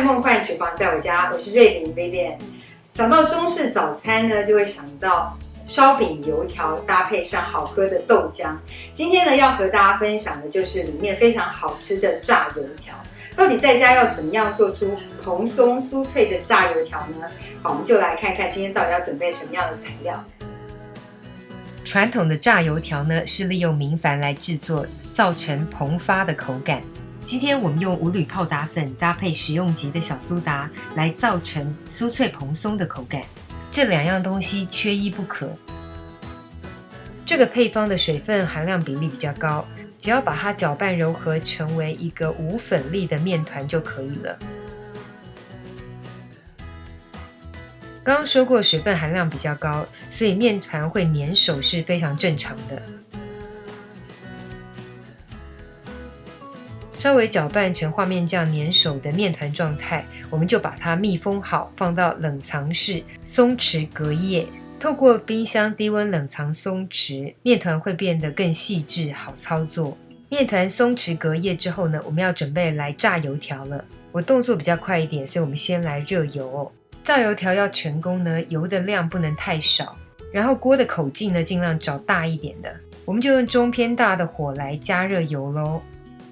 看梦幻厨房在我家，我是瑞玲 Vivian。想到中式早餐呢，就会想到烧饼、油条搭配上好喝的豆浆。今天呢，要和大家分享的就是里面非常好吃的炸油条。到底在家要怎么样做出蓬松酥脆的炸油条呢？好，我们就来看看今天到底要准备什么样的材料。传统的炸油条呢，是利用明矾来制作，造成蓬发的口感。今天我们用五铝泡打粉搭配食用级的小苏打，来造成酥脆蓬松的口感。这两样东西缺一不可。这个配方的水分含量比例比较高，只要把它搅拌揉合成为一个无粉粒的面团就可以了。刚刚说过水分含量比较高，所以面团会粘手是非常正常的。稍微搅拌成画面这样粘手的面团状态，我们就把它密封好，放到冷藏室松弛隔夜。透过冰箱低温冷藏松弛，面团会变得更细致，好操作。面团松弛隔夜之后呢，我们要准备来炸油条了。我动作比较快一点，所以我们先来热油哦。炸油条要成功呢，油的量不能太少，然后锅的口径呢，尽量找大一点的。我们就用中偏大的火来加热油咯。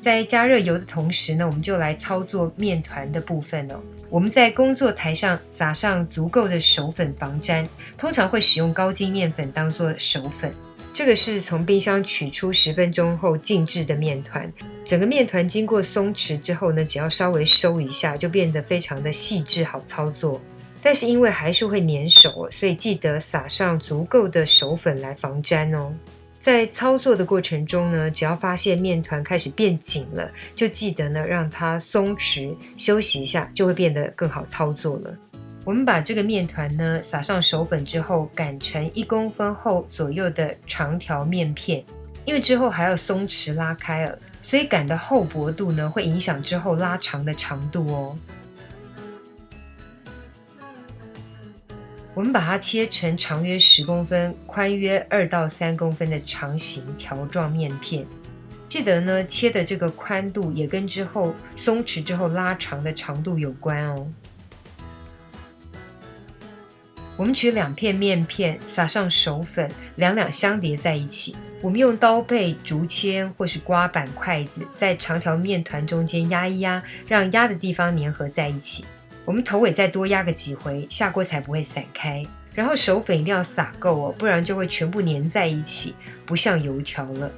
在加热油的同时呢，我们就来操作面团的部分哦。我们在工作台上撒上足够的手粉防粘，通常会使用高筋面粉当做手粉。这个是从冰箱取出10分钟后静置的面团，整个面团经过松弛之后呢，只要稍微收一下，就变得非常的细致好操作。但是因为还是会粘手，所以记得撒上足够的手粉来防粘哦。在操作的过程中呢，只要发现面团开始变紧了，就记得呢让它松弛，休息一下，就会变得更好操作了。我们把这个面团呢撒上手粉之后，擀成1公分厚左右的长条面片。因为之后还要松弛拉开了，所以擀的厚薄度呢会影响之后拉长的长度哦。我们把它切成长约10公分、宽约2到3公分的长形条状面片。记得呢，切的这个宽度也跟之后松弛之后拉长的长度有关哦。我们取2片面片，撒上手粉，两两相叠在一起。我们用刀背、竹签或是刮板、筷子，在长条面团中间压一压，让压的地方粘合在一起。我们头尾再多压个几回，下锅才不会散开。然后手粉一定要撒够哦，不然就会全部粘在一起，不像油条了。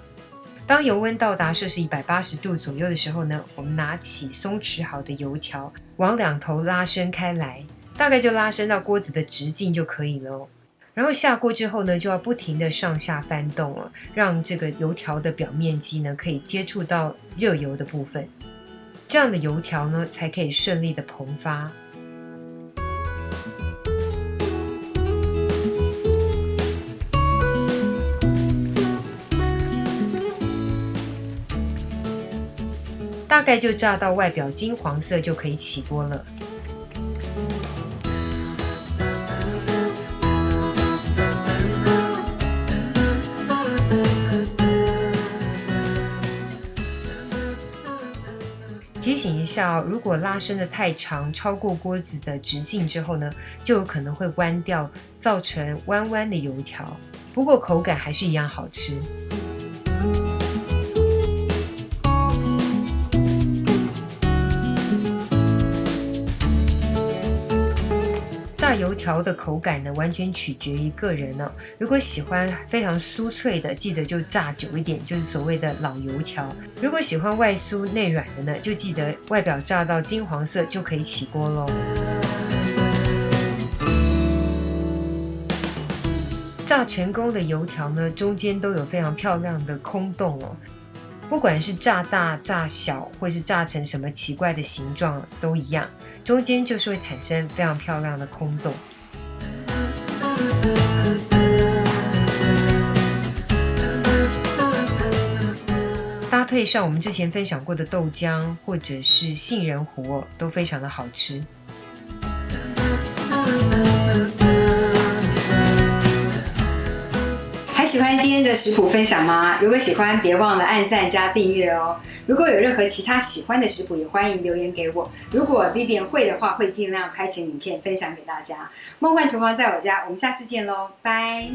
当油温到达摄氏180度左右的时候呢，我们拿起松弛好的油条，往两头拉伸开来，大概就拉伸到锅子的直径就可以了哦。然后下锅之后呢，就要不停的上下翻动哦，让这个油条的表面积呢可以接触到热油的部分。这样的油条呢，才可以顺利的蓬发。大概就炸到外表金黄色就可以起锅了。提醒一下哦，如果拉伸的太长，超过锅子的直径之后呢，就有可能会弯掉，造成弯弯的油条。不过口感还是一样好吃。炸油条的口感呢，完全取决于个人哦。如果喜欢非常酥脆的，记得就炸久一点，就是所谓的老油条。如果喜欢外酥内软的呢，就记得外表炸到金黄色就可以起锅咯。炸成功的油条呢，中间都有非常漂亮的空洞哦。不管是炸大、炸小，或是炸成什么奇怪的形状，都一样，中间就是会产生非常漂亮的空洞。搭配上我们之前分享过的豆浆或者是杏仁糊哦，都非常的好吃。还喜欢今天的食谱分享吗？如果喜欢，别忘了按赞加订阅哦。如果有任何其他喜欢的食谱，也欢迎留言给我。如果 Vivian 会的话，会尽量拍成影片分享给大家。梦幻厨房在我家，我们下次见喽，拜。